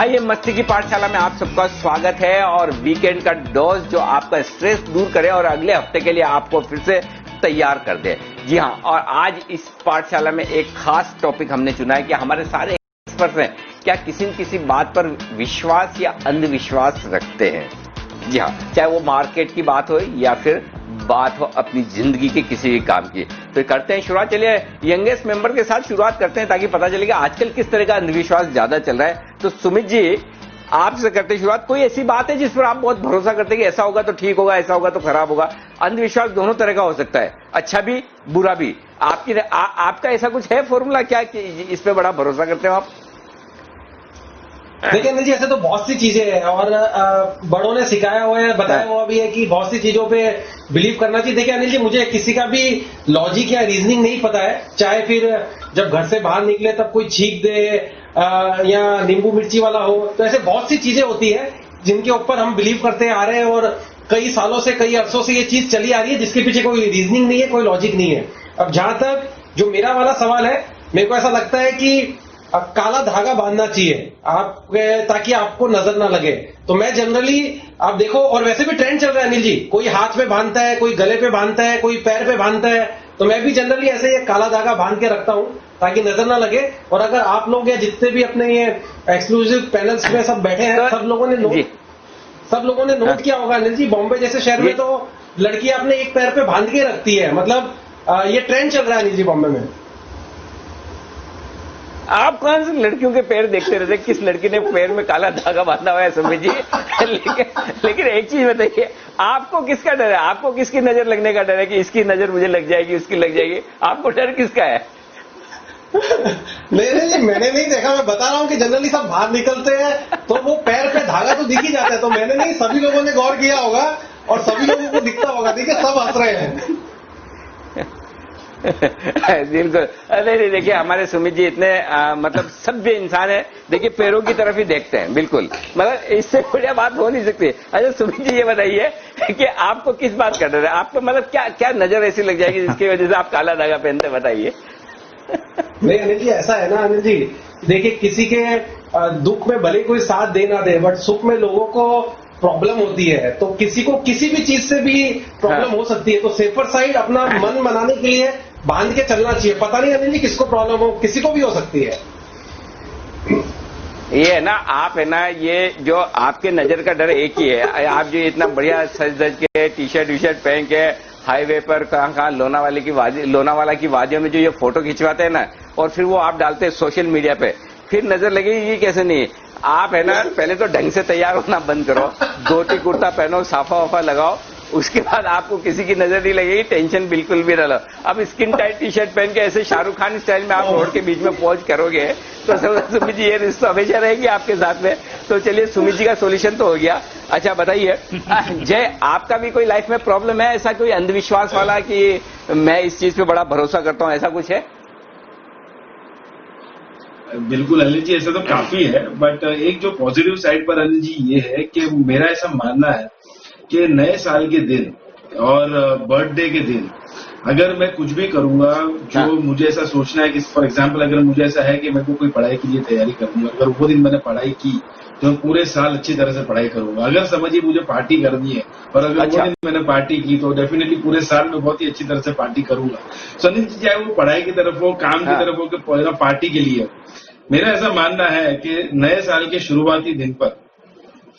आइए मस्ती की पाठशाला में आप सबका स्वागत है और वीकेंड का डोज जो आपका स्ट्रेस दूर करे और अगले हफ्ते के लिए आपको फिर से तैयार कर दे। जी हाँ, और आज इस पाठशाला में एक खास टॉपिक हमने चुना है कि हमारे सारे एक्सपर्ट्स हैं क्या किसी न किसी बात पर विश्वास या अंधविश्वास रखते हैं। जी हाँ, चाहे वो मार्केट की बात हो या फिर बात हो अपनी जिंदगी के किसी भी काम की। तो करते हैं शुरुआत। चलिए यंगेस्ट मेंबर के साथ शुरुआत करते हैं ताकि पता चले कि आजकल किस तरह का अंधविश्वास ज्यादा चल रहा है। तो सुमित जी, आपसे करते हैं शुरुआत। कोई ऐसी बात है जिस पर आप बहुत भरोसा करते हैं कि ऐसा होगा तो ठीक होगा, ऐसा होगा तो खराब होगा? अंधविश्वास दोनों तरह का हो सकता है, अच्छा भी बुरा भी। आपका ऐसा कुछ है फॉर्मूला क्या कि इस पे बड़ा भरोसा करते हो आप? देखिए अनिल जी, ऐसे तो बहुत सी चीजें हैं और बड़ों ने सिखाया हुआ है, बताया हुआ भी है कि बहुत सी चीजों पे बिलीव करना चाहिए। देखिए अनिल जी, मुझे किसी का भी लॉजिक या रीजनिंग नहीं पता है, चाहे फिर जब घर से बाहर निकले तब कोई छींक दे या नींबू मिर्ची वाला हो, तो ऐसे बहुत सी चीजें होती है जिनके ऊपर हम बिलीव करते आ रहे हैं और कई सालों से, कई अरसों से ये चीज चली आ रही है जिसके पीछे कोई रीजनिंग नहीं है, कोई लॉजिक नहीं है। अब जहां तक जो मेरा वाला सवाल है, मेरे को ऐसा लगता है कि काला धागा बांधना चाहिए आप, ताकि आपको नजर ना लगे। तो मैं जनरली, आप देखो, और वैसे भी ट्रेंड चल रहा है अनिल जी, कोई हाथ में बांधता है, कोई गले पे बांधता है, कोई पैर पे बांधता है, तो मैं भी जनरली ऐसे ये काला धागा बांध के रखता हूं ताकि नजर ना लगे। और अगर आप लोग या जितने भी अपने ये एक्सक्लूसिव पैनल्स में सब बैठे हैं, सब लोगों ने नोट किया होगा अनिल जी, बॉम्बे जैसे शहर में तो लड़कियां अपने एक पैर पे बांध के रखती है। मतलब ये ट्रेंड चल रहा है अनिल जी बॉम्बे में। आप कौन से लड़कियों के पैर देखते रहते, किस लड़की ने पैर में काला धागा बांधा हुआ है सुमित जी? लेकिन एक चीज बताइए, आपको किसका डर है? आपको किसकी नजर लगने का डर है कि इसकी नजर मुझे लग जाएगी, उसकी लग जाएगी? आपको डर किसका है? नहीं, मैंने नहीं देखा, मैं बता रहा हूँ कि जनरली सब बाहर निकलते हैं तो वो पैर पे धागा तो दिख ही जाता है। तो मैंने नहीं, सभी लोगों ने गौर किया होगा और सभी लोगों को दिखता होगा। देखिए सब हंस रहे हैं। बिल्कुल। नहीं, देखिए हमारे सुमित जी इतने मतलब सभ्य इंसान है, देखिए पैरों की तरफ ही देखते हैं। बिल्कुल, मतलब इससे बढ़िया बात हो नहीं सकती। अच्छा सुमित जी, ये बताइए कि आपको किस बात का डर है? आपको मतलब क्या नजर ऐसी लग जाएगी जिसकी वजह से आप काला धागा पहनते? बताइए। नहीं अनिल जी, ऐसा है ना अनिल जी, देखिए किसी के दुख में भले कोई साथ दे ना दे, बट सुख में लोगों को प्रॉब्लम होती है, तो किसी को किसी भी चीज से भी प्रॉब्लम हो सकती है। तो सेफर साइड अपना मन मनाने के लिए बांध के चलना चाहिए। पता नहीं अनिल जी किसको प्रॉब्लम हो, किसी को भी हो सकती है। ये है ना, आप है ना, ये जो आपके नजर का डर एक ही है। आप जो इतना बढ़िया सज धज के टी शर्ट पहन के हाईवे पर कहाँ लोनावाला की वादियों में जो ये फोटो खिंचवाते हैं ना, और फिर वो आप डालते हैं सोशल मीडिया पे, फिर नजर लगेगी ये कैसे नहीं। आप है ना, पहले तो ढंग से तैयार होना बंद करो, धोती कुर्ता पहनो, साफा वाफा लगाओ, उसके बाद आपको किसी की नजर नहीं लगेगी। टेंशन बिल्कुल भी ना लो। अब स्किन टाइट टी शर्ट पहन के ऐसे शाहरुख खान स्टाइल में आप रोड के बीच में पहुंच करोगे तो सुमित जी ये रिश्ता हमेशा रहेगी आपके साथ में। तो चलिए, सुमित जी का सोल्यूशन तो हो गया। अच्छा बताइए जय, आपका भी कोई लाइफ में प्रॉब्लम है ऐसा, कोई अंधविश्वास वाला कि मैं इस चीज पे बड़ा भरोसा करता हूँ, ऐसा कुछ है? बिल्कुल अनिल जी, ऐसा तो काफी है, बट एक जो पॉजिटिव साइड पर अनिल जी ये है कि मेरा ऐसा मानना है कि नए साल के दिन और बर्थडे के दिन अगर मैं कुछ भी करूंगा जो मुझे ऐसा सोचना है कि फॉर एग्जांपल अगर मुझे ऐसा है कि मेरे को कोई पढ़ाई के लिए तैयारी करूंगा, अगर वो दिन मैंने पढ़ाई की तो मैं पूरे साल अच्छी तरह से पढ़ाई करूंगा। अगर समझिए मुझे पार्टी करनी है और अगर वो दिन मैंने पार्टी की तो डेफिनेटली पूरे साल में बहुत ही अच्छी तरह से पार्टी करूंगा। सो अनिल जी, चाहे वो पढ़ाई की तरफ हो, काम की तरफ हो, कि पार्टी के लिए, मेरा ऐसा मानना है कि नए साल के शुरुआती दिन पर,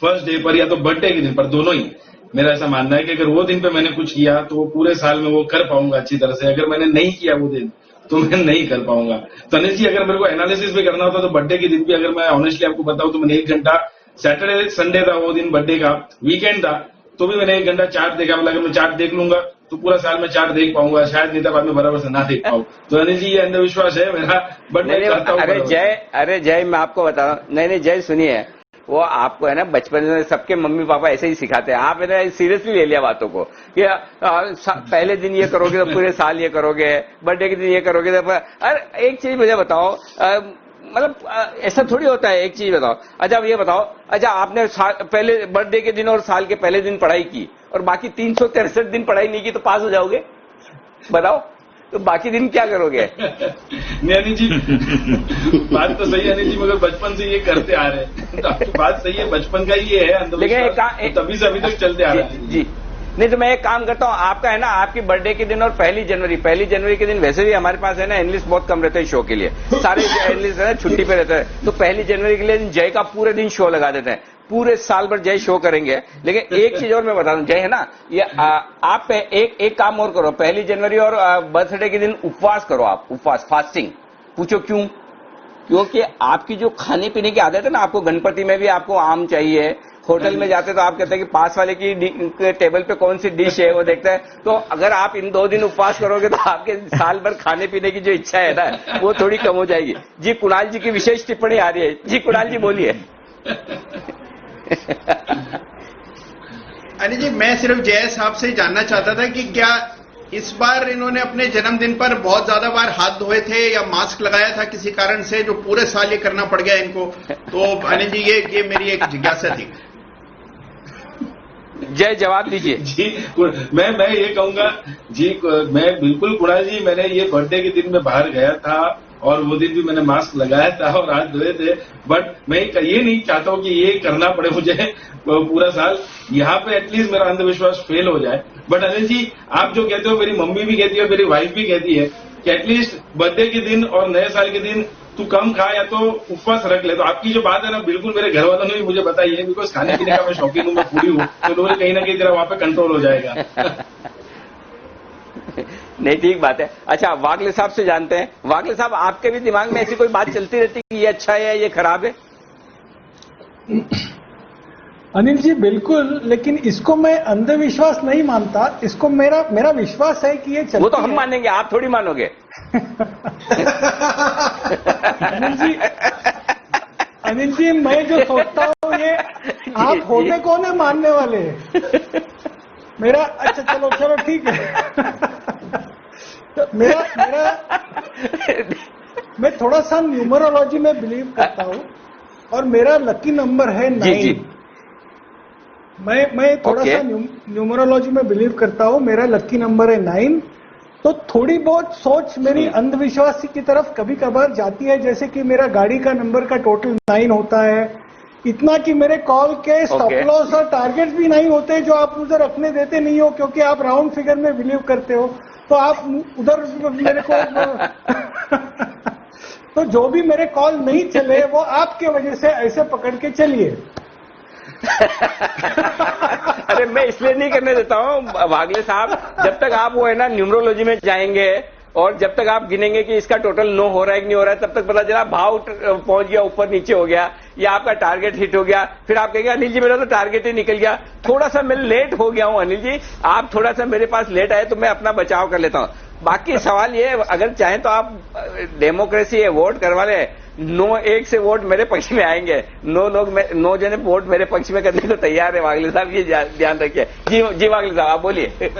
फर्स्ट डे पर या तो बर्थडे के दिन पर, दोनों ही, मेरा ऐसा मानना है कि अगर वो दिन पे मैंने कुछ किया तो वो पूरे साल में वो कर पाऊंगा अच्छी तरह से। अगर मैंने नहीं किया वो दिन तो मैं नहीं कर पाऊंगा। तो अनिल जी, अगर मेरे को एनालिसिस भी करना होता तो बर्थडे के दिन भी, अगर मैं ऑनेस्टली आपको बताऊं तो मैंने 1 घंटा, सैटरडे संडे था वो दिन, बर्थडे का वीकेंड था, तो भी मैंने 1 घंटा चार्ट देखा। मतलब अगर मैं चार्ट देख लूंगा तो पूरा साल में चार्ट देख पाऊंगा, शायद नहीं तो बाद में बराबर से ना देख पाऊं। तो अनिल जी, ये अंधविश्वास है मेरा, बट मैं करता हूं। अरे जय, मैं आपको बता रहा हूँ। नहीं जय सुनिए, वो आपको है ना बचपन में सबके मम्मी पापा ऐसे ही सिखाते हैं। आप है ना सीरियसली ले लिया बातों को कि पहले दिन ये करोगे तो पूरे साल ये करोगे, बर्थडे के दिन ये करोगे तो। अरे एक चीज मुझे बताओ, मतलब ऐसा थोड़ी होता है। एक चीज बताओ, अच्छा ये बताओ, अच्छा आपने पहले बर्थडे के दिन और साल के पहले दिन पढ़ाई की और बाकी 363 दिन पढ़ाई नहीं की तो पास हो जाओगे? बताओ। तो बाकी दिन क्या करोगे? नहीं अनिल जी, बात तो सही है अनिल जी, मगर बचपन से ये करते आ रहे हैं, तो आपकी बात सही है, बचपन का ये है अंधविश्वास, तभी से अभी तक चलते आ रहा है। जी नहीं तो मैं एक काम करता हूँ, आपका है ना, आपकी बर्थडे के दिन और पहली जनवरी के दिन वैसे भी हमारे पास है ना एनालिस्ट बहुत कम रहते हैं शो के लिए, सारे एनालिस्ट है ना छुट्टी पे रहते हैं, तो पहली जनवरी के लिए जय का पूरे दिन शो लगा देते हैं, पूरे साल भर जय शो करेंगे। लेकिन एक चीज और मैं बता दूं, जय है ना, ये आप एक काम और करो, पहली जनवरी और बर्थडे के दिन उपवास करो, आप उपवास फास्टिंग। पूछो क्यों? क्योंकि आपकी जो खाने पीने की आदत है ना, आपको गणपति में भी आपको आम चाहिए, होटल में जाते तो आप कहते हैं कि पास वाले की टेबल पे कौन सी डिश है वो देखते हैं, तो अगर आप इन 2 दिन उपवास करोगे तो आपके साल भर खाने पीने की जो इच्छा है ना वो थोड़ी कम हो जाएगी। जी कुणाल जी की विशेष टिप्पणी आ रही है, जी कुणाल जी बोलिए। अनिल जी, मैं सिर्फ जय साहब से जानना चाहता था कि क्या इस बार इन्होंने अपने जन्मदिन पर बहुत ज्यादा बार हाथ धोए थे या मास्क लगाया था किसी कारण से, जो पूरे साल ये करना पड़ गया इनको? तो अनिल जी ये मेरी एक जिज्ञासा थी। जय जवाब दीजिए। जी मैं ये कहूंगा जी, मैं बिल्कुल कुणाल जी, मैंने ये बर्थडे के दिन में बाहर गया था और वो दिन भी मैंने मास्क लगाया था और हाथ धोए थे, बट मैं ये नहीं चाहता हूँ कि ये करना पड़े मुझे पूरा साल, यहाँ पे एटलीस्ट मेरा अंधविश्वास फेल हो जाए। बट अनिल जी, आप जो कहते हो, मेरी मम्मी भी कहती है, मेरी वाइफ भी कहती है कि एटलीस्ट बर्थडे के दिन और नए साल के दिन तू कम खा या तो उपवास रख ले। तो आपकी जो बात है ना, बिल्कुल मेरे घर वालों ने भी मुझे बताई है, बिकॉज खाने पीने का मैं शौकीन हूँ, मैं फूडी हूँ, तो लोग कहीं ना कहीं तेरा वहां पे कंट्रोल हो जाएगा। नहीं ठीक बात है। अच्छा वागले साहब से जानते हैं, वागले साहब आपके भी दिमाग में ऐसी कोई बात चलती रहती है कि ये अच्छा है या ये खराब है? अनिल जी बिल्कुल, लेकिन इसको मैं अंधविश्वास नहीं मानता, इसको मेरा विश्वास है कि ये चलती है। वो तो हम मानेंगे, आप थोड़ी मानोगे। अनिल जी मैं जो सोचता हूँ, ये आप होते कौन है मानने वाले? मेरा अच्छा चलो ठीक है। तो मेरा मैं थोड़ा सा न्यूमरोलॉजी में बिलीव करता हूँ और मेरा लकी नंबर है 9। जी। मैं थोड़ा सा न्यूमरोलॉजी में बिलीव करता हूँ, मेरा लकी नंबर है 9। तो थोड़ी बहुत सोच मेरी अंधविश्वास की तरफ कभी कभार जाती है, जैसे कि मेरा गाड़ी का नंबर का टोटल 9 होता है, इतना कि मेरे कॉल के स्टॉप लॉस और टारगेट्स भी नहीं होते, जो आप उधर रखने देते नहीं हो क्योंकि आप राउंड फिगर में बिलीव करते हो, तो आप उधर मेरे को तो जो भी मेरे कॉल नहीं चले वो आपके वजह से ऐसे पकड़ के चलिए। अरे मैं इसलिए नहीं करने देता हूँ वागले साहब, जब तक आप वो है ना न्यूमरोलॉजी में जाएंगे और जब तक आप गिनेंगे कि इसका टोटल 9 हो रहा है कि नहीं हो रहा है, तब तक पता चला भाव पहुंच गया, ऊपर नीचे हो गया या आपका टारगेट हिट हो गया, फिर आप कहेंगे अनिल जी मेरा तो टारगेट ही निकल गया, थोड़ा सा मैं लेट हो गया हूं अनिल जी, आप थोड़ा सा मेरे पास लेट आए तो मैं अपना बचाव कर लेता हूं। बाकी सवाल ये, अगर चाहें तो आप डेमोक्रेसी है, वोट करवा ले, 9-1 से वोट मेरे पक्ष में आएंगे, 9 जने वोट मेरे पक्ष में करने को तैयार है। वागले साहब ये ध्यान रखिए। जी वागले साहब आप बोलिए।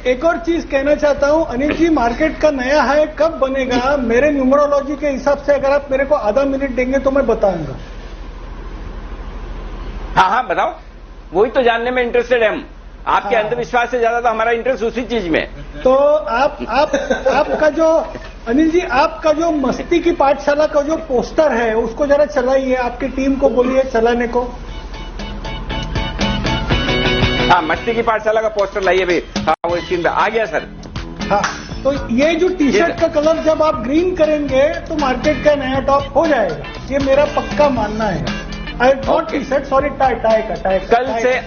एक और चीज कहना चाहता हूँ अनिल जी, मार्केट का नया हाई कब बनेगा? मेरे न्यूमरोलॉजी के हिसाब से अगर आप मेरे को आधा मिनट देंगे तो मैं बताऊंगा। हाँ बताओ, वही तो जानने में इंटरेस्टेड है हम। आपके अंधविश्वास से ज्यादा तो हमारा इंटरेस्ट उसी चीज में। तो आपका जो अनिल जी, आपका जो मस्ती की पाठशाला का जो पोस्टर है उसको जरा चलाइए, आपकी टीम को बोलिए चलाने को। हाँ मस्ती की पाठशाला का पोस्टर लाइए भी। हाँ वो स्क्रीन पे आ गया सर। हाँ तो ये जो टी शर्ट का कलर जब आप ग्रीन करेंगे तो मार्केट का नया टॉप हो जाएगा, ये मेरा पक्का मानना है। Not T shirt, sorry tie का। कल से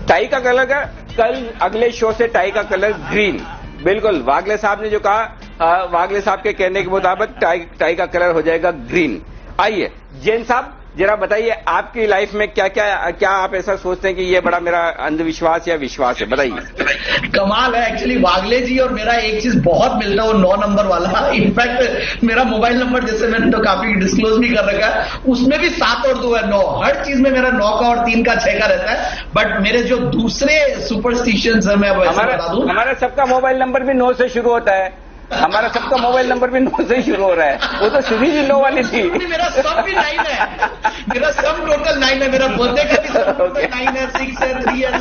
टाई का कलर का, कल अगले शो से टाई का कलर ग्रीन। बिल्कुल वागले साहब ने जो कहा, वागले साहब के कहने के मुताबिक टाई का कलर हो जाएगा ग्रीन। आइए जैन साहब जरा बताइए, आपकी लाइफ में क्या आप ऐसा सोचते हैं कि ये बड़ा मेरा अंधविश्वास या विश्वास है? बताइए। कमाल है एक्चुअली, वागले जी और मेरा एक चीज बहुत मिलता है, वो 9 नंबर वाला। इनफैक्ट मेरा मोबाइल नंबर, जैसे मैंने तो काफी डिस्क्लोज भी कर रखा है, उसमें भी 7 और 2 है 9। हर चीज में मेरा 9 का और 3 का 6 का रहता है। बट मेरे जो दूसरे सुपरस्टिशंस है, मैं बता दूं, हमारा सबका मोबाइल नंबर भी 9 से शुरू होता है। हमारा सबका मोबाइल नंबर भी 9 से ही शुरू हो रहा है, वो तो सीरीज ही 9 वाली थी। मेरा सब भी 9 है, मेरा सब टोटल 9 है, मेरा बर्थडे का भी सब टोटल 9 है, 6 है, 3 है,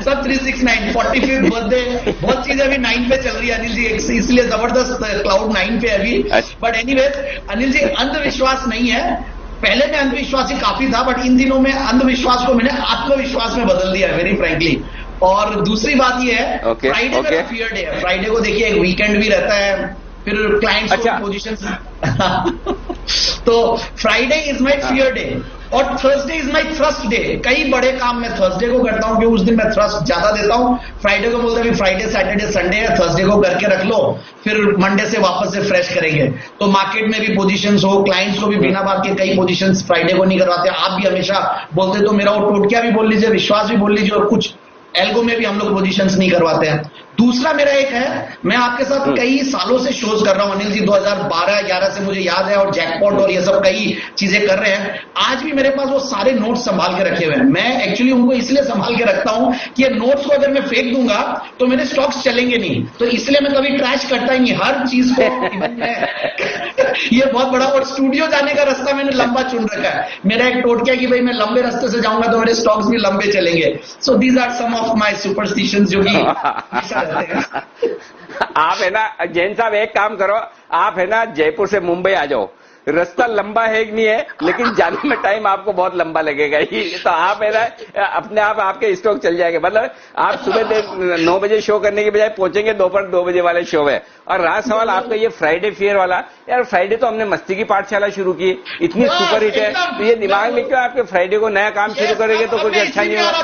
सब 369, 45th बर्थडे, बहुत चीजें अभी 9 पे चल रही है अनिल जी, इसलिए जबरदस्त क्लाउड 9 पे अभी। बट एनीवेज अनिल जी, अंधविश्वास नहीं है, पहले मैं अंधविश्वासी काफी था, बट इन दिनों में अंधविश्वास को मैंने आत्मविश्वास में बदल दिया, वेरी फ्रैंकली। और दूसरी बात ये है, फ्राइडे मेरा फियर डे है, फ्राइडे को देखिए एक वीकेंड भी रहता है, फिर क्लाइंट्स को पोजीशन तो Friday is my fear day और Thursday is my thrust day. कई बड़े काम मैं थर्सडे को करता हूं क्योंकि उस दिन मैं थ्रस्ट ज्यादा देता हूं। फ्राइडे को बोलते हैं फ्राइडे सैटरडे संडे है, थर्सडे को करके रख लो, फिर मंडे से वापस से फ्रेश करेंगे। तो मार्केट में भी पोजीशंस हो, क्लाइंट्स को भी बिना बात के कई पोजीशंस फ्राइडे को नहीं करवाते। आप भी हमेशा बोलते तो मेरा वो टोटकिया भी बोल लीजिए, विश्वास भी बोल लीजिए, और कुछ एल्गो में भी हम लोग पोजीशंस नहीं करवाते हैं। दूसरा मेरा एक है, मैं आपके साथ कई सालों से शोज कर रहा हूं अनिल जी, 2012-11 से मुझे याद है, और जैकपॉट और ये सब कई चीजें कर रहे हैं। आज भी मेरे पास वो सारे नोट्स संभाल के रखे हुए हैं। मैं एक्चुअली उनको इसलिए संभाल के रखता हूं कि ये नोट्स को अगर मैं फेंक दूंगा तो मेरे स्टॉक्स चलेंगे नहीं, तो इसलिए मैं कभी ट्रैश करता ही नहीं हर चीज को। ये बहुत बड़ा, और स्टूडियो जाने का रास्ता मैंने लंबा चुन रखा है। मेरा एक टोटका कि भाई मैं लंबे रास्ते से जाऊंगा तो मेरे स्टॉक्स भी लंबे चलेंगे। So these are some of my superstitions जो कि आप है ना जैन साहब, एक काम करो, आप है ना जयपुर से मुंबई आ जाओ, रास्ता लंबा है कि नहीं है, लेकिन जाने में टाइम आपको बहुत लंबा लगेगा ही, तो आप है ना अपने आप आपके स्टॉक चल जाएंगे। मतलब आप सुबह 9 बजे शो करने के बजाय पहुंचेंगे दोपहर 2 बजे वाले शो में। और रहा सवाल आपका ये फ्राइडे फियर वाला, यार फ्राइडे तो हमने मस्ती की पाठशाला शुरू की, इतनी सुपर हिट है, तो ये दिमाग में क्यों आपके फ्राइडे को नया काम शुरू करेंगे तो कुछ अच्छा नहीं होगा।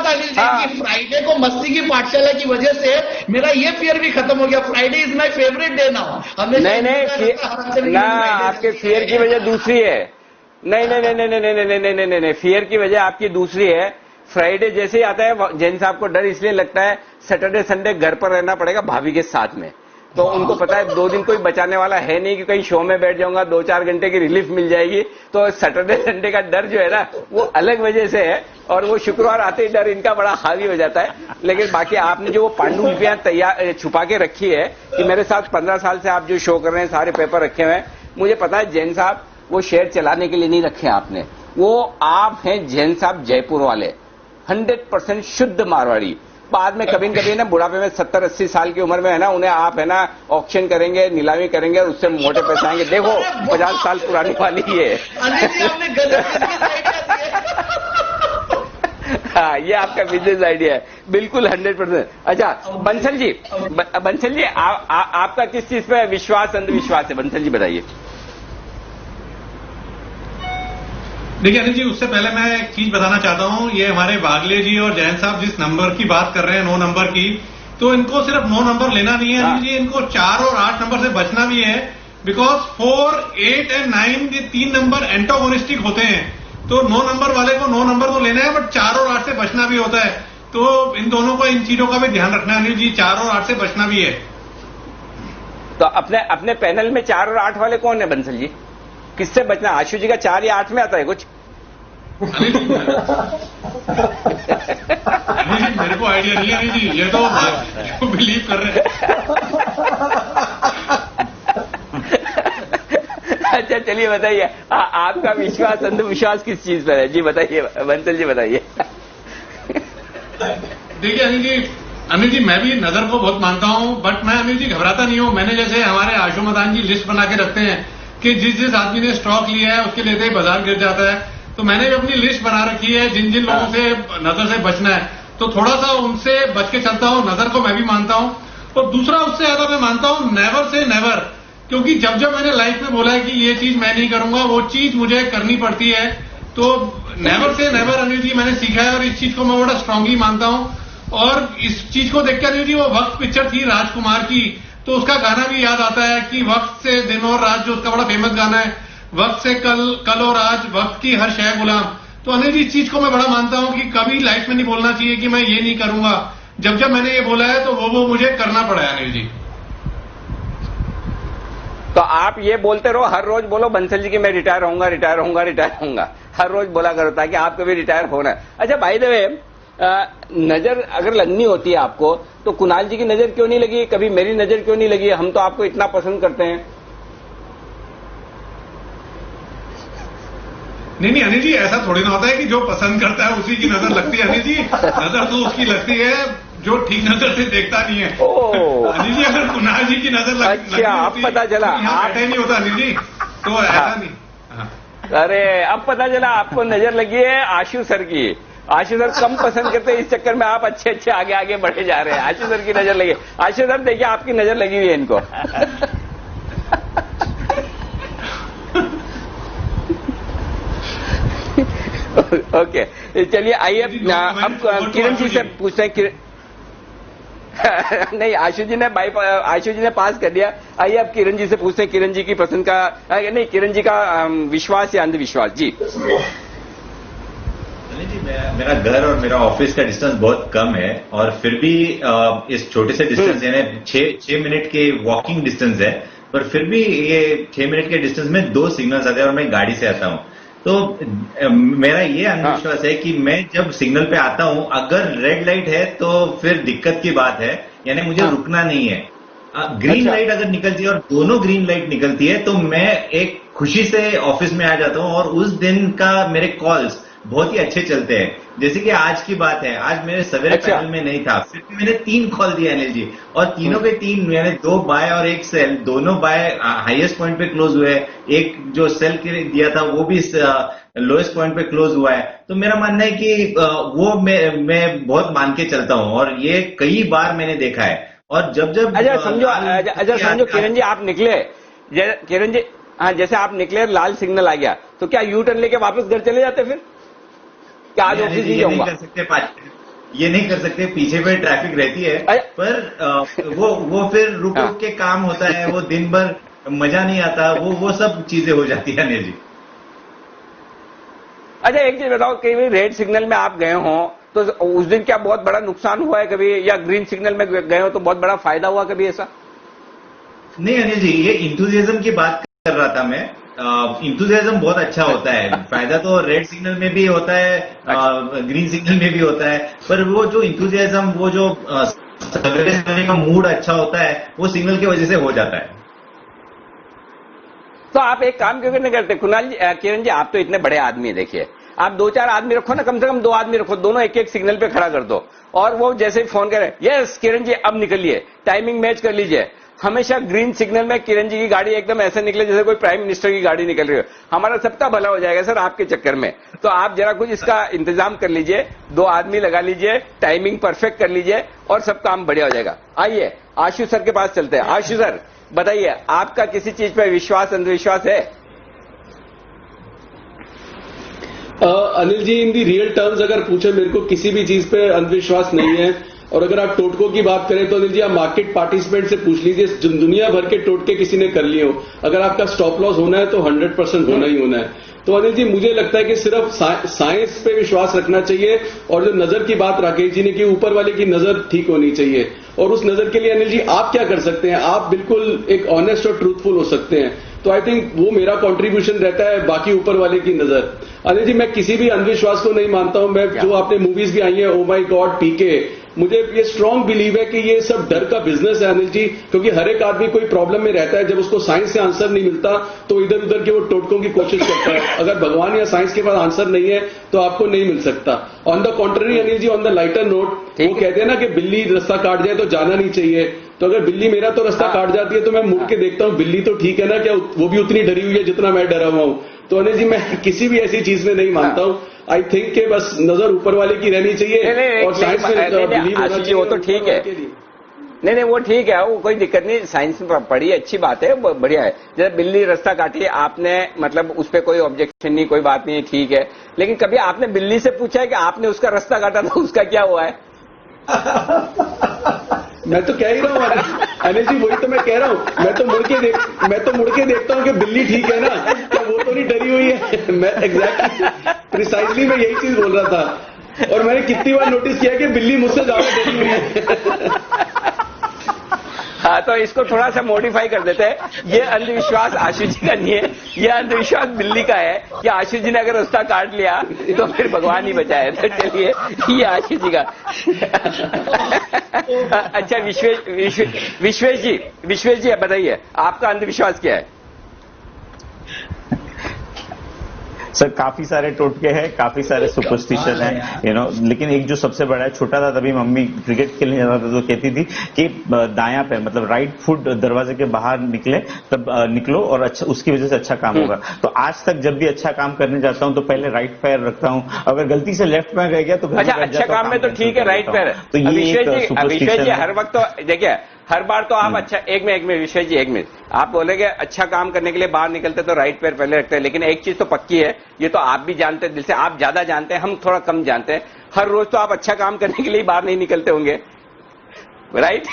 फ्राइडे को मस्ती की पाठशाला की वजह से मेरा ये फियर भी खत्म हो गया। Friday is my favourite day now. नहीं, आपके फियर की वजह दूसरी है। नहीं, फियर की वजह आपकी दूसरी है। फ्राइडे जैसे ही आता है जैन साहब को डर इसलिए लगता है सैटरडे संडे घर पर रहना पड़ेगा भाभी के साथ में, तो उनको पता है 2 दिन कोई बचाने वाला है नहीं कि कहीं शो में बैठ जाऊंगा 2-4 घंटे की रिलीफ मिल जाएगी, तो सैटरडे संडे का डर जो है ना वो अलग वजह से है, और वो शुक्रवार आते ही डर इनका बड़ा हावी हो जाता है। लेकिन बाकी आपने जो वो पांडुलिपियां तैयार छुपा के रखी है कि मेरे साथ 15 साल से आप जो शो कर रहे हैं, सारे पेपर रखे हुए हैं, मुझे पता है जैन साहब वो शेयर चलाने के लिए नहीं रखे आपने, वो आप हैं जैन साहब जयपुर वाले, 100% शुद्ध मारवाड़ी। बाद में कभी न कभी ना बुढ़ापे में 70-80 साल की उम्र में है ना उन्हें आप है ना ऑक्शन करेंगे, नीलामी करेंगे और उससे मोटे पैसे आएंगे। देखो 50 साल पुरानी वाली है। हाँ, ये आपका बिजनेस आइडिया है, बिल्कुल 100%। अच्छा बंसल जी, आपका किस चीज पे विश्वास अंधविश्वास है, बंसल जी बताइए। देखिए अनिल जी, उससे पहले मैं एक चीज बताना चाहता हूं, ये हमारे वागले जी और जैन साहब जिस नंबर की बात कर रहे हैं 9 नंबर की, तो इनको सिर्फ 9 नंबर लेना नहीं है अनिल जी, इनको 4 और 8 नंबर से बचना भी है, बिकॉज 4, 8 और 9 ये 3 नंबर एंटागोनिस्टिक होते हैं। तो 9 नंबर वाले को 9 नंबर तो लेना है, बट 4 और 8 से बचना भी होता है। तो इन दोनों को, इन चीजों का भी ध्यान रखना है अनिल जी, 4 और 8 से बचना भी है। तो अपने पैनल में 4 और 8 वाले कौन है बंसल जी, किससे बचना? आशु जी का 4 या 8 में आता है कुछ? मेरे को आइडिया नहीं है जी, ये तो बिलीव कर रहे हैं। अच्छा चलिए बताइए, आपका विश्वास अंधविश्वास किस चीज पर है जी, बताइए बंसल जी बताइए। देखिए अनिल जी मैं भी नजर को बहुत मानता हूं, बट मैं अनिल जी घबराता नहीं हूं। मैंने जैसे हमारे आशु मदान जी लिस्ट बना के रखते हैं कि जिस आदमी ने स्टॉक लिया है उसके लेते ही बाजार गिर जाता है, तो मैंने भी अपनी लिस्ट बना रखी है जिन लोगों से नजर से बचना है, तो थोड़ा सा उनसे बच के चलता हूं। नजर को मैं भी मानता हूं, और दूसरा उससे ज्यादा मैं मानता हूं नेवर से नेवर, क्योंकि जब मैंने लाइफ में बोला है कि ये चीज मैं नहीं करूंगा, वो चीज मुझे करनी पड़ती है। तो never say never Anil ji मैंने सीखा है, और इस चीज को मैं बड़ा स्ट्रांगली मानता हूं। और इस चीज को देखकर अनिल जी, वो वक्त पिक्चर थी राजकुमार की, तो उसका गाना भी याद आता है कि वक्त से दिन और रात, जो उसका बड़ा फेमस गाना है, वक्त से कल और आज, वक्त की हर शय गुलाम। तो अनिल जी इस चीज को मैं बड़ा मानता हूं कि कभी लाइफ में नहीं बोलना चाहिए कि मैं ये नहीं करूंगा। जब मैंने ये बोला है तो वो मुझे करना पड़ा है अनिल जी। तो आप ये बोलते रहो, हर रोज बोलो बंसल जी की मैं रिटायर होऊंगा, हर रोज बोला करो ताकि आपको भी रिटायर होना है। अच्छा भाई द वे, नजर अगर लगनी होती है आपको तो कुणाल जी की नजर क्यों नहीं लगी, कभी मेरी नजर क्यों नहीं लगी? हम तो आपको इतना पसंद करते हैं। नहीं अनिल जी, ऐसा थोड़ी ना होता है कि जो पसंद करता है उसी की नजर लगती है। अनिल जी, नजर तो उसकी लगती है जो ठीक नजर से देखता नहीं है। अनिल जी, अगर कुणाल जी की नजर अच्छा, अब पता चला आप बैठे नहीं होता अनिल जी, तो ऐसा नहीं। हाँ। अरे अब पता चला आपको नजर लगी है आशु सर की। आशु सर कम पसंद करते हैं, इस चक्कर में आप अच्छे आगे आगे बढ़े जा रहे हैं। आशु सर की नजर लगी। आशु सर देखिए, आपकी नजर लगी हुई है इनको। ओके, चलिए आइए अब किरण जी से पूछते हैं। नहीं, आशु जी ने पास कर दिया। आइए अब किरण जी से पूछते हैं किरण जी की पसंद का, नहीं, किरण जी का विश्वास या अंधविश्वास। जी जी, मेरा घर और मेरा ऑफिस का डिस्टेंस बहुत कम है और फिर भी इस छोटे से डिस्टेंस यानी 6 मिनट के वॉकिंग डिस्टेंस है, पर फिर भी ये 6 मिनट के डिस्टेंस में 2 सिग्नल्स आते हैं और मैं गाड़ी से आता हूँ। तो मेरा ये अंधविश्वास है कि मैं जब सिग्नल पे आता हूं, अगर रेड लाइट है तो फिर दिक्कत की बात है, यानी मुझे रुकना नहीं है। ग्रीन लाइट अगर निकलती है और दोनों ग्रीन लाइट निकलती है तो मैं एक खुशी से ऑफिस में आ जाता हूं और उस दिन का मेरे कॉल्स बहुत ही अच्छे चलते हैं। जैसे कि आज की बात है, आज मेरे सवेरे पैनल में नहीं था, फिर भी मैंने 3 कॉल दिया अनिल जी, और तीनों के 3 यानी 2 बाय और 1 सेल, दोनों बाय हाईएस्ट पॉइंट पे क्लोज हुए। एक जो सेल दिया था वो भी लोएस्ट पॉइंट पे क्लोज हुआ है। तो मेरा मानना है कि वो मैं बहुत मान के चलता हूं और ये कई बार मैंने देखा है। और जब समझो किरण जी, आप निकले, किरण जी, हाँ, जैसे आप निकले, लाल सिग्नल आ गया, तो क्या यू टर्न लेके वापस घर चले जाते फिर? क्या आज ऑफिस नहीं जाऊंगा? ये नहीं कर सकते, पीछे पे ट्रैफिक रहती है, पर वो फिर रुक के काम होता है, वो दिन भर मजा नहीं आता, वो सब चीजें हो जाती है अनिल जी। अच्छा, एक चीज बताओ, कभी रेड सिग्नल में आप गए हो तो उस दिन क्या बहुत बड़ा नुकसान हुआ है कभी, या ग्रीन सिग्नल में गए हो तो बहुत बड़ा फायदा हुआ कभी ऐसा? नहीं अनिल जी, ये इंथुजियाज्म की बात कर रहा था मैं। इंथुजियाज्म बहुत अच्छा होता है, फायदा तो रेड सिग्नल में भी होता है, ग्रीन सिग्नल में भी होता है, पर वो जो इंथुजियाज्म, वो जो सवेरे का मूड अच्छा होता है, वो सिग्नल की वजह से हो जाता है। तो आप एक काम क्यों नहीं करते कुणाल जी, किरण जी, आप तो इतने बड़े आदमी, देखिए आप 2-4 आदमी रखो ना, कम से कम 2 आदमी रखो, दोनों एक सिग्नल पे खड़ा कर दो, और वो जैसे ही फोन करे, यस किरण जी अब निकलिए, टाइमिंग मैच कर लीजिए। हमेशा ग्रीन सिग्नल में किरण जी की गाड़ी एकदम ऐसे निकले जैसे कोई प्राइम मिनिस्टर की गाड़ी निकल रही हो। हमारा सबका भला हो जाएगा सर आपके चक्कर में। तो आप जरा कुछ इसका इंतजाम कर लीजिए, 2 आदमी लगा लीजिए, टाइमिंग परफेक्ट कर लीजिए और सब काम बढ़िया हो जाएगा। आइए आशु सर के पास चलते हैं। आशु सर बताइए, आपका किसी चीज पर विश्वास अंधविश्वास है? अनिल जी, इन दी रियल टर्म्स अगर पूछे, मेरे को किसी भी चीज पे अंधविश्वास नहीं है। और अगर आप टोटकों की बात करें तो अनिल जी, आप मार्केट पार्टिसिपेंट से पूछ लीजिए, दुनिया भर के टोटके किसी ने कर लिए हो, अगर आपका स्टॉप लॉस होना है तो 100% होना ही होना है। तो अनिल जी, मुझे लगता है कि सिर्फ साइंस पे विश्वास रखना चाहिए, और जो नजर की बात राकेश जी ने की, ऊपर वाले की नजर ठीक होनी चाहिए। और उस नजर के लिए अनिल जी आप क्या कर सकते हैं? आप बिल्कुल एक ऑनेस्ट और ट्रूथफुल हो सकते हैं। तो आई थिंक वो मेरा कंट्रीब्यूशन रहता है, बाकी ऊपर वाले की नजर। अनिल जी, मैं किसी भी अंधविश्वास को नहीं मानता हूं। मैं जो आपने मूवीज भी आई है, ओ माई गॉड, पीके, मुझे ये स्ट्रांग बिलीव है कि ये सब डर का बिजनेस है अनिल जी, क्योंकि हर एक आदमी कोई प्रॉब्लम में रहता है, जब उसको साइंस से आंसर नहीं मिलता तो इधर उधर के वो टोटकों की कोशिश करता है। अगर भगवान या साइंस के पास आंसर नहीं है तो आपको नहीं मिल सकता। On the contrary Anil ji, on the lighter note, वो कहते हैं ना कि बिल्ली रास्ता काट जाए तो जाना नहीं चाहिए। तो अगर बिल्ली मेरा तो रास्ता काट जाती है तो मैं मुड़ के देखता हूं, बिल्ली तो ठीक है ना, क्या वो भी उतनी डरी हुई है जितना मैं डरा हुआ हूं। तो अनिल जी, मैं किसी भी ऐसी चीज में नहीं मानता हूं। आई थिंक के बस नजर ऊपर वाले की रहनी चाहिए और साइंस में बिलीव होना चाहिए। वो तो ठीक है, नहीं वो ठीक है, वो कोई दिक्कत नहीं, साइंस में पढ़ी, अच्छी बात है, बढ़िया है। जब बिल्ली रास्ता काटी, आपने मतलब उस पर कोई ऑब्जेक्शन नहीं, कोई बात नहीं, ठीक है। लेकिन कभी आपने बिल्ली से पूछा है कि आपने उसका रास्ता काटा था, उसका क्या हुआ है? मैं तो कह ही रहा हूँ अनिल जी, वही तो मैं कह रहा हूँ। मैं तो मुड़ के देखता हूँ कि बिल्ली ठीक है ना, क्या वो तो नहीं डरी हुई है। मैं एग्जैक्टली प्रिसाइजली मैं यही चीज बोल रहा था, और मैंने कितनी बार नोटिस किया कि बिल्ली मुझसे ज्यादा डरी हुई है। हाँ, तो इसको थोड़ा सा मॉडिफाई कर देते हैं। ये अंधविश्वास आशु जी का नहीं है, ये अंधविश्वास बिल्ली का है कि आशु जी ने अगर रास्ता काट लिया तो फिर भगवान ही बचाए। तो चलिए, ये आशु जी का। अच्छा, विश्वेश जी बताइए, आपका अंधविश्वास क्या है? सर काफी सारे टोटके हैं, काफी सारे सुपरस्टिशन है, लेकिन एक जो सबसे बड़ा है, छोटा था तभी मम्मी क्रिकेट खेलने जाता था तो कहती थी कि दायां पैर मतलब राइट फुट दरवाजे के बाहर निकले तब निकलो और अच्छा उसकी वजह से अच्छा काम होगा। तो आज तक जब भी अच्छा काम करने जाता हूं तो पहले राइट पैर रखता हूं, अगर गलती से लेफ्ट पैर रह गया तो अच्छा काम में तो ठीक है राइट पैर। तो विश्वेश जी हर वक्त तो देखिए, हर बार तो आप अच्छा एक मिनट विश्वेश जी, एक मिनट, आप बोलेंगे अच्छा काम करने के लिए बाहर निकलते तो राइट पैर पहले रखते हैं, लेकिन एक चीज तो पक्की है, ये तो आप भी जानते हैं दिल से, आप ज्यादा जानते हैं, हम थोड़ा कम जानते हैं। हर रोज तो आप अच्छा काम करने के लिए बाहर नहीं निकलते होंगे, राइट?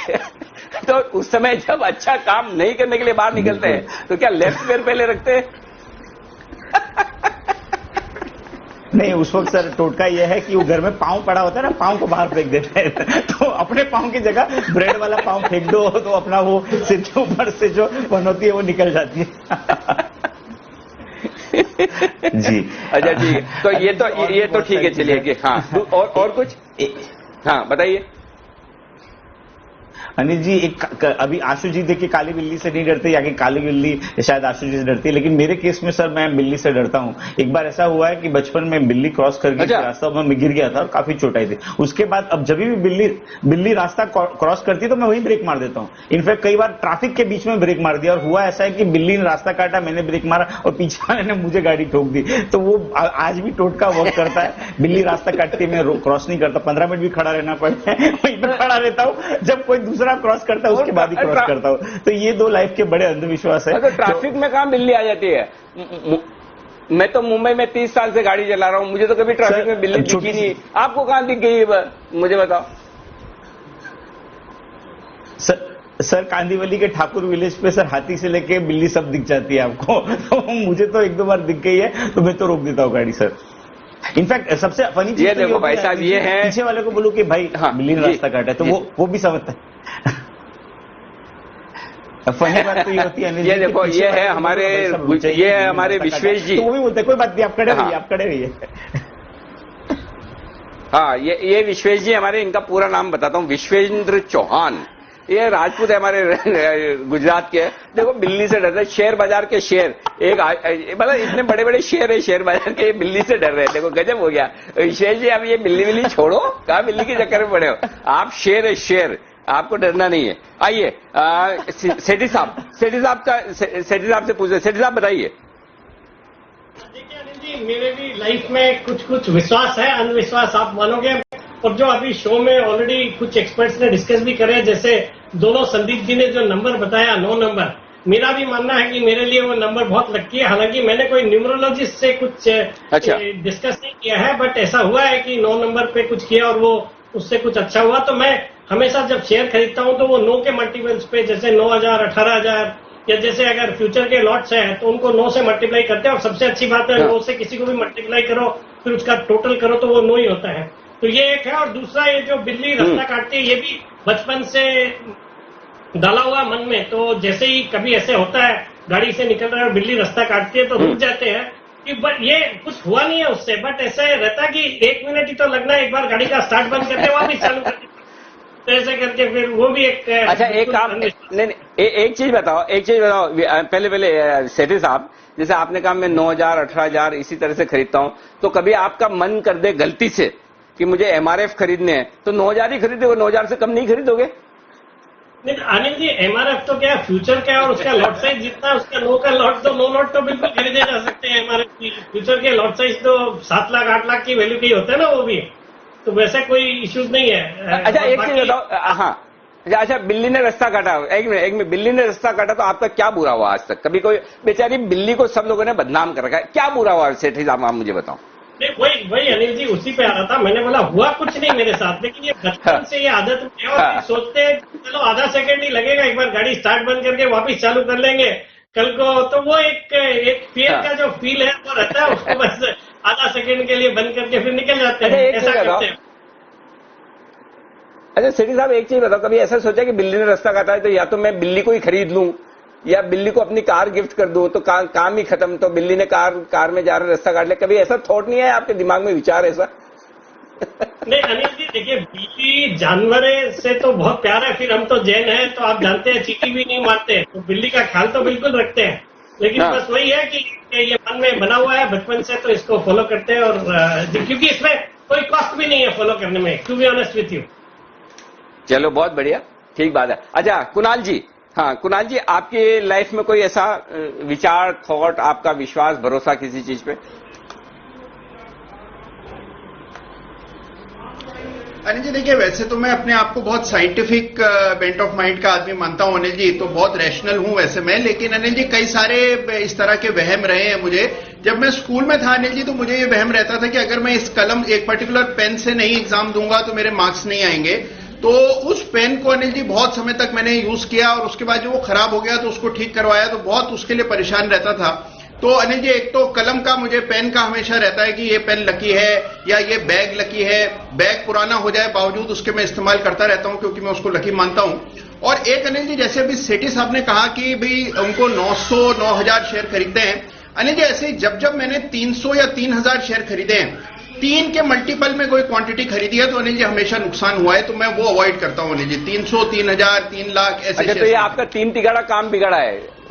तो उस समय जब अच्छा काम नहीं करने के लिए बाहर निकलते हैं तो क्या लेफ्ट पैर पहले रखते हैं? नहीं, उस वक्त सर टोटका यह है कि वो घर में पाँव पड़ा होता है ना, पाँव को बाहर फेंक देते हैं। तो अपने पाँव की जगह ब्रेड वाला पाँव फेंक दो तो अपना वो सिर के ऊपर से जो बन होती है वो निकल जाती है। जी अच्छा जी, तो ये तो ठीक है, चलिए कि हाँ, और कुछ? हाँ बताइए अनिल जी। अभी आशु जी देखिए काली बिल्ली से नहीं डरते, या कि काली बिल्ली शायद आशु जी से डरती है, लेकिन मेरे केस में सर मैं बिल्ली से डरता हूं। एक बार ऐसा हुआ है कि बचपन में बिल्ली क्रॉस कर गई, रास्ता में गिर गया था और काफी चोटाई थी। उसके बाद अब जब भी बिल्ली रास्ता क्रॉस करती तो मैं वही ब्रेक मार देता हूँ। इनफैक्ट कई बार ट्रैफिक के बीच में ब्रेक मार दिया, और हुआ ऐसा है कि बिल्ली ने रास्ता काटा, मैंने ब्रेक मारा और पीछे वाले ने मुझे गाड़ी ठोक दी। तो वो आज भी टोटका वर्क करता है। बिल्ली रास्ता काटती मैं क्रॉस नहीं करता, 15 मिनट भी खड़ा रहना पड़ता है, वहीं पर खड़ा रहता हूँ। जब कोई दूसरा क्रॉस करता है उसके बाद ही क्रॉस करता हूँ। तो ये दो लाइफ के बड़े अंधविश्वास है। तो ट्रैफिक में कहाँ बिल्ली आ जाती है? मैं तो मुंबई में 30 साल से गाड़ी चला रहा हूँ, मुझे तो कभी ट्रैफिक में बिल्ली दिखी नहीं। आपको कहाँ दिख गई मुझे बताओ। सर कांदीवली के ठाकुर विलेज पे सर हाथी से लेके बिल्ली सब दिख जाती है आपको। तो मुझे तो एक दो बार दिख गई है तो मैं तो रोक देता हूँ गाड़ी सर। इनफैक्ट सबसे फनी चीज देखो भाई साहब, ये है पीछे वाले को बोलूं कि भाई हाँ, बिल्ली ने रास्ता काटा है तो वो भी समझता है। फनी बात तो ये होती है, ये देखो ये है हमारे विश्वेश जी, तो वो भी बोलते हैं कोई बात नहीं आप खड़े रहिए, आप खड़े रहिए। हाँ, ये विश्वेश जी हमारे, इनका पूरा नाम बताता हूँ, विश्वेंद्र चौहान। ये राजपूत है हमारे गुजरात के। देखो बिल्ली से डर रहे, शेयर बाजार के शेर, एक मतलब इतने बड़े बड़े शेर है शेयर बाजार के, बिल्ली से डर रहे हैं। देखो गजब हो गया। विशेष जी अब ये बिल्ली छोड़ो, कहा बिल्ली के चक्कर में पड़े हो आप। शेर है शेर, आपको डरना नहीं है। आइए सेठी साहब से पूछे। सेठी साहब बताइए। देखिए अनिल जी, मेरे भी लाइफ में कुछ विश्वास है, अंधविश्वास आप मानोगे। और जो अभी शो में ऑलरेडी कुछ एक्सपर्ट्स ने डिस्कस भी करे, जैसे दोनों संदीप जी ने जो नंबर बताया 9 नंबर, मेरा भी मानना है कि मेरे लिए वो नंबर बहुत लकी है। हालांकि मैंने कोई न्यूमरोलॉजिस्ट से कुछ डिस्कस नहीं किया है, बट ऐसा हुआ है कि 9 नंबर पे कुछ किया और वो उससे कुछ अच्छा हुआ। तो मैं हमेशा जब शेयर खरीदता हूं तो वो 9 के मल्टीपल्स पे, जैसे 9,000, 18,000, या जैसे अगर फ्यूचर के लॉट्स हैं तो उनको 9 से मल्टीप्लाई करते हैं। और सबसे अच्छी बात है 9 से किसी को भी मल्टीप्लाई करो फिर उसका टोटल करो तो वो 9 ही होता है। तो ये एक है। और दूसरा, ये जो बिल्ली रास्ता काटती है, ये भी बचपन से डाला हुआ मन में। तो जैसे ही कभी ऐसे होता है गाड़ी से निकल रहा है और बिल्ली रास्ता काटती है तो रुक जाते हैं कि बट ये कुछ हुआ नहीं है उससे, बट ऐसे रहता कि 1 मिनट ही तो लगना है, एक बार गाड़ी का स्टार्ट बंद करते वापस चालू करते, तो ऐसे करके फिर वो भी एक अच्छा एक काम नहीं, एक चीज बताओ पहले सेठी साहब, जैसे आपने कहा मैं 9,000, 18,000 इसी तरह से खरीदता हूं, तो कभी आपका मन कर दे गलती से कि मुझे MRF खरीदने हैं तो 9,000 ही खरीदोगे, 9,000 से कम नहीं खरीदोगे? नहीं अनिल जी, MRF तो क्या फ्यूचर क्या, और उसका लॉट साइज जितना, उसका 9 का लॉट तो 9 लॉट तो बिल्कुल खरीदे जा सकते हैं। MRF की फ्यूचर के लॉट साइज तो 7 लाख 8 लाख की वैल्यू के ही होते हैं ना वो भी, तो वैसे कोई इश्यूज नहीं है। अच्छा एक चीज बताओ, हाँ अच्छा बिल्ली ने रास्ता काटा, एक मिनट, बिल्ली ने रास्ता काटा तो आपका क्या बुरा हुआ आज तक? कभी कोई बेचारी बिल्ली को सब लोगों ने बदनाम कर रखा है, क्या बुरा हुआ सेठी साहब आप मुझे बताओ? वही अनिल जी, उसी पे आ रहा था। मैंने बोला हुआ कुछ नहीं मेरे साथ, लेकिन ये बचपन से ये आदत है। और सोचते हैं चलो आधा सेकंड ही लगेगा, एक बार गाड़ी स्टार्ट बंद करके वापस चालू कर लेंगे कल को, तो वो एक फियर का जो फील है वो रहता है, उसको बस आधा सेकंड के लिए बंद करके फिर निकल जाते हैं, ऐसा करते हैं। अच्छा सेठी साहब, एक चीज बताओ, कभी ऐसा सोचा कि बिल्ली ने रास्ता काटा है तो या तो मैं बिल्ली को ही खरीद लूं या बिल्ली को अपनी कार गिफ्ट कर दूं, तो काम ही खत्म, तो बिल्ली ने कार में जा रहे रास्ता काट लिया। कभी ऐसा थॉट नहीं है आपके दिमाग में, विचार ऐसा? नहीं अनिल जी, देखिए बिल्ली जानवर से तो बहुत प्यार है, फिर हम तो जैन हैं तो आप जानते हैं चींटी भी नहीं मारते, तो बिल्ली का ख्याल तो बिल्कुल रखते हैं, लेकिन हाँ। बस वही है कि ये मन में बना हुआ है बचपन से, तो इसको फॉलो करते हैं। और क्योंकि इसमें कोई कॉस्ट भी नहीं है फॉलो करने में, to be honest with you. चलो बहुत बढ़िया, ठीक बात है। अच्छा कुणाल जी, हाँ कुणाल जी, आपकी लाइफ में कोई ऐसा विचार, थॉट, आपका विश्वास, भरोसा किसी चीज पे? अनिल जी देखिए, वैसे तो मैं अपने आप को बहुत साइंटिफिक बेंट ऑफ माइंड का आदमी मानता हूं अनिल जी, तो बहुत रैशनल हूं वैसे मैं, लेकिन अनिल जी कई सारे इस तरह के वहम रहे हैं मुझे। जब मैं स्कूल में था अनिल जी, तो मुझे ये वहम रहता था कि अगर मैं इस कलम, एक पर्टिकुलर पेन से नहीं एग्जाम दूंगा तो मेरे मार्क्स नहीं आएंगे। तो उस पेन को अनिल जी बहुत समय तक मैंने यूज किया, और उसके बाद जो वो खराब हो गया तो उसको ठीक करवाया, तो बहुत उसके लिए परेशान रहता था। तो अनिल जी एक तो कलम का, मुझे पेन का हमेशा रहता है कि ये पेन लकी है या ये बैग लकी है। बैग पुराना हो जाए बावजूद उसके मैं इस्तेमाल करता रहता हूं क्योंकि मैं उसको लकी मानता हूं। और एक अनिल जी, जैसे अभी सेठी साहब ने कहा कि भाई उनको 9,000 शेयर खरीदते हैं, अनिल जी ऐसे जब जब मैंने 300 या 3,000 शेयर खरीदे हैं, 3 के मल्टीपल में कोई क्वांटिटी खरीदी है तो अनिल जी हमेशा नुकसान हुआ है, तो मैं वो अवॉइड करता हूं अनिल जी। 300, 3,000, 3 लाख ऐसे। अच्छा, तो ये आपका 3 तिगाड़ा काम बिगड़ा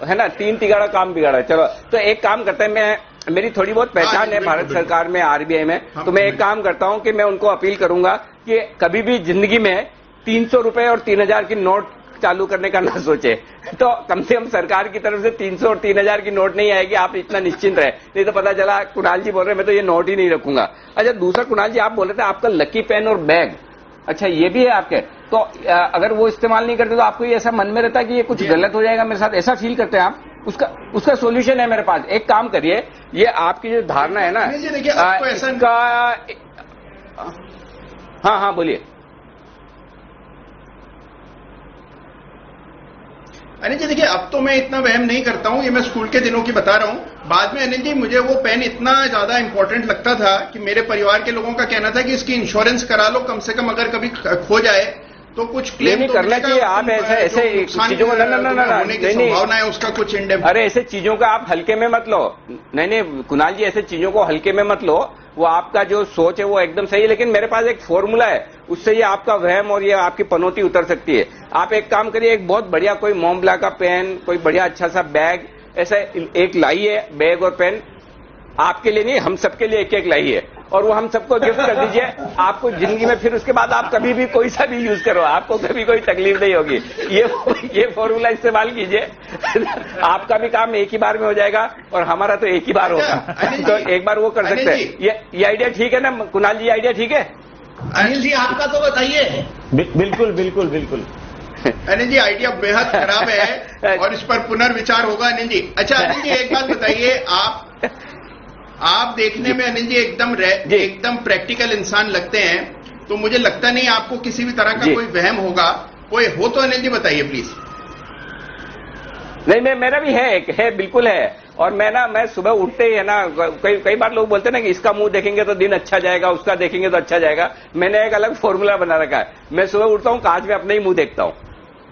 है ना? 3 तिगाड़ा काम बिगड़ा है। चलो तो एक काम करते हैं, मेरी थोड़ी बहुत पहचान है भारत सरकार में, आरबीआई में, तो मैं एक काम करता हूं कि मैं उनको अपील करूंगा कि कभी भी जिंदगी में 300 रुपए और 3,000 की नोट चालू करने का ना सोचे, तो कम से कम सरकार की तरफ से 300 और 3,000 की नोट नहीं आएगी, आप इतना निश्चिंत रहे। नहीं तो पता चला कुणाल जी बोल रहे हैं मैं तो ये नोट ही नहीं रखूंगा। अच्छा दूसरा कुणाल जी, आप बोल रहे थे आपका लकी पेन और बैग, अच्छा ये भी है आपके, तो अगर वो इस्तेमाल नहीं करते तो आपको ये ऐसा मन में रहता है कि ये कुछ गलत हो जाएगा मेरे साथ, ऐसा फील करते हैं आप? उसका सॉल्यूशन है मेरे पास। एक काम करिए, ये आपकी जो धारणा है ना, देखिए आपको ऐसा इसका, हाँ बोलिए। अनिल जी देखिए, अब तो मैं इतना वहम नहीं करता हूं, ये मैं स्कूल के दिनों की बता रहा हूं। बाद में अनिल जी मुझे वो पेन इतना ज्यादा इंपॉर्टेंट लगता था कि मेरे परिवार के लोगों का कहना था कि इसकी इंश्योरेंस करा लो, कम से कम अगर कभी खो जाए तो कुछ क्लेम नहीं करना चाहिए। आप ऐसे चीजों को होने की संभावना है उसका कुछ इंडेम। अरे ऐसे चीजों का आप हल्के में मत लो। नहीं कुणाल जी, ऐसे चीजों को हल्के में मत लो, वो आपका जो सोच है वो एकदम सही है, लेकिन मेरे पास एक फॉर्मूला है, उससे ये आपका वहम और ये आपकी पनौती उतर सकती है। आप एक काम करिए, एक बहुत बढ़िया कोई मोमब्ला का पेन, कोई बढ़िया अच्छा सा बैग, ऐसा एक लाइए, बैग और पेन, आपके लिए नहीं हम सबके लिए एक एक लाइए, और वो हम सबको गिफ्ट कर दीजिए। आपको जिंदगी में फिर उसके बाद आप कभी भी कोई सा भी यूज करो, आपको कभी कोई तकलीफ नहीं होगी। ये फॉर्मूला इस्तेमाल कीजिए, आपका भी काम एक ही बार में हो जाएगा और हमारा तो एक ही बार होगा। तो एक बार वो कर सकते हैं। ये आइडिया ठीक है ना कुणाल जी? आइडिया ठीक है? अनिल जी आपका तो बताइए। बिल्कुल बिल्कुल बिल्कुल। अनिल जी आइडिया बेहद खराब है और इस पर पुनर्विचार होगा अनिल जी। अच्छा अनिल जी एक बात बताइए, आप देखने में अनिल जी एकदम प्रैक्टिकल इंसान लगते हैं, तो मुझे लगता नहीं आपको किसी भी तरह का कोई वहम होगा। कोई हो तो अनिल जी बताइए प्लीज। नहीं मेरा भी है बिल्कुल है। और मैं सुबह उठते ही है ना, कई बार लोग बोलते हैं ना कि इसका मुंह देखेंगे तो दिन अच्छा जाएगा, उसका देखेंगे तो अच्छा जाएगा। मैंने एक अलग फॉर्मूला बना रखा है। मैं सुबह उठता हूं, कांच में अपने ही मुंह देखता हूं।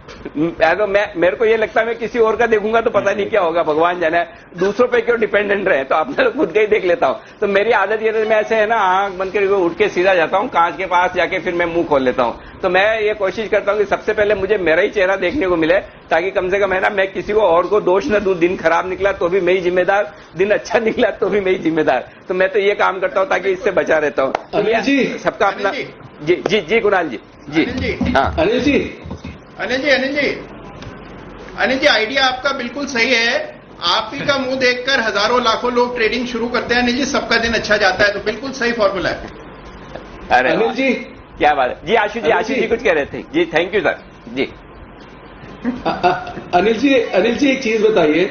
तो मेरे को ये लगता है मैं किसी और का देखूंगा तो पता नहीं क्या होगा, भगवान जाने। दूसरों पे क्यों डिपेंडेंट रहे, तो अपने तो खुद का ही देख लेता हूं। तो मेरी आदत ये मैं ऐसे है ना, आंख बंद करके उठ के सीधा जाता हूं, कांच के पास जाके फिर मैं मुंह खोल लेता हूं। तो मैं ये कोशिश करता हूं कि सबसे पहले मुझे मेरा ही चेहरा देखने को मिले, ताकि कम से कम है ना मैं किसी को और को दोष न दूं। दिन खराब निकला तो भी मैं ही जिम्मेदार, दिन अच्छा निकला तो भी मैं ही जिम्मेदार। तो मैं तो ये काम करता हूं ताकि इससे बचा रहता हूं। अनिल जी सबका अपना। जी कुणाल जी हाँ अनिल जी आइडिया आपका बिल्कुल सही है। आप ही का मुंह देखकर हजारों लाखों लोग ट्रेडिंग शुरू करते हैं अनिल जी, सबका दिन अच्छा जाता है। तो बिल्कुल सही फॉर्मूला है। अरे अनिल जी क्या बात है जी। आशु जी कुछ कह रहे थे जी। थैंक यू सर जी। अनिल जी एक चीज बताइए,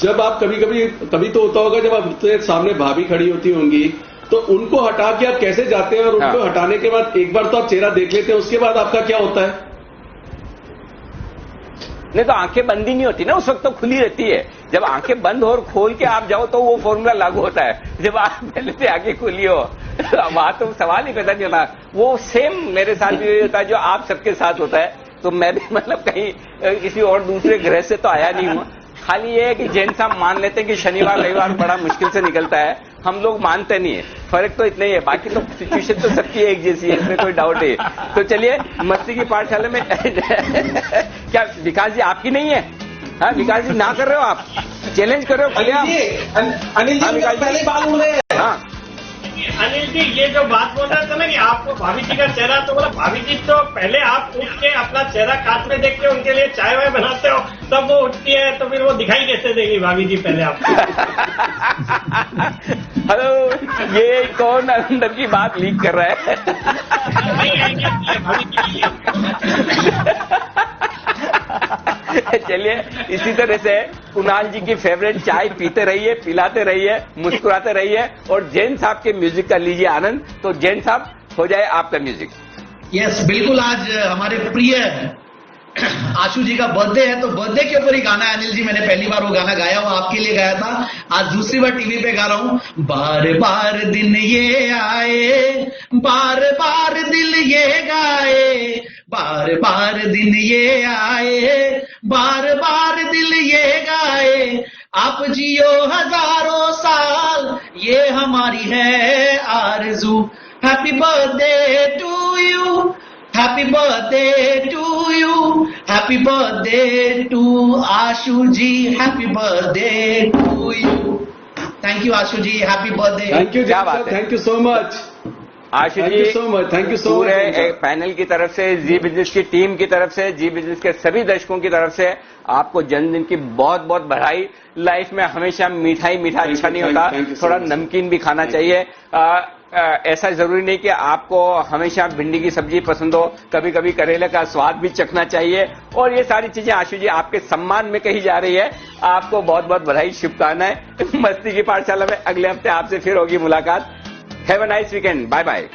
जब आप कभी तो होता होगा जब आपके सामने भाभी खड़ी होती होंगी, तो उनको हटा के आप कैसे जाते हैं? और उनको हटाने के बाद एक बार तो आप चेहरा देख लेते हैं, उसके बाद आपका क्या होता है? नहीं तो आंखें बंद ही नहीं होती ना, उस वक्त तो खुली रहती है। जब आंखें बंद हो और खोल के आप जाओ तो वो फॉर्मूला लागू होता है। जब आप पहले से आंखें खुली हो वहां तो सवाल ही पैदा नहीं होता। वो सेम मेरे साथ भी होता है जो आप सबके साथ होता है। तो मैं भी मतलब कहीं किसी और दूसरे ग्रह से तो आया नहीं हूँ। खाली ये है कि जैन साहब मान लेते हैं कि शनिवार रविवार बड़ा मुश्किल से निकलता है, हम लोग मानते नहीं है। फर्क तो इतना ही है, बाकी तो सिचुएशन तो सबकी एक जैसी है, इसमें कोई डाउट नहीं। तो चलिए मस्ती की पाठशाला में क्या विकास जी आपकी नहीं है? हाँ विकास जी ना कर रहे हो आप, चैलेंज कर रहे हो अनिल जी पहले बात हो रहे हैं। हाँ अनिल जी ये जो बात बोल रहे थे ना कि आपको भाभी जी का चेहरा, तो बोला भाभी जी तो पहले आप उठ के अपना चेहरा कांच में देख के उनके लिए चाय वाय बनाते हो, तब वो उठती है, तो फिर वो दिखाई कैसे देगी भाभी जी पहले आपको? हेलो, ये कौन अंदर की बात लीक कर रहा है? भाभी जी चलिए इसी तरह से कुणाल जी की फेवरेट चाय पीते रहिए, पिलाते रहिए, मुस्कुराते रहिए और जैन साहब के म्यूजिक का लीजिए आनंद। तो जैन साहब हो जाए आपका म्यूजिक। यस बिल्कुल, आज हमारे प्रिय आशु जी का बर्थडे है, तो बर्थडे के ऊपर ही गाना है अनिल जी। मैंने पहली बार वो गाना गाया, वो आपके लिए गाया था, आज दूसरी बार टीवी पे गा रहा हूँ। बार बार दिन ये आए, बार बार दिल ये गाए, बार बार दिन ये आए, बार बार दिल ये गाए, आप जियो हजारों साल, ये हमारी है आरज़ू। Happy birthday to you, happy birthday to you, happy birthday to Ashu ji, happy birthday to you. Thank you Ashu ji, happy birthday. Thank you, क्या बात है, thank you so much Ashu thank ji. You so much, thank you so पूरे much. Panel की तरफ से, जी business की team की तरफ से, जी बिजनेस के सभी दर्शकों की तरफ से आपको जन्मदिन की बहुत बहुत बधाई। लाइफ में हमेशा मीठा अच्छा नहीं होता, थोड़ा नमकीन भी खाना चाहिए। ऐसा जरूरी नहीं कि आपको हमेशा भिंडी की सब्जी पसंद हो, कभी कभी करेले का स्वाद भी चखना चाहिए। और ये सारी चीजें आशु जी आपके सम्मान में कही जा रही है। आपको बहुत बहुत बधाई, शुभकामनाएं। मस्ती की पाठशाला में अगले हफ्ते आपसे फिर होगी मुलाकात। Have a nice weekend, bye bye.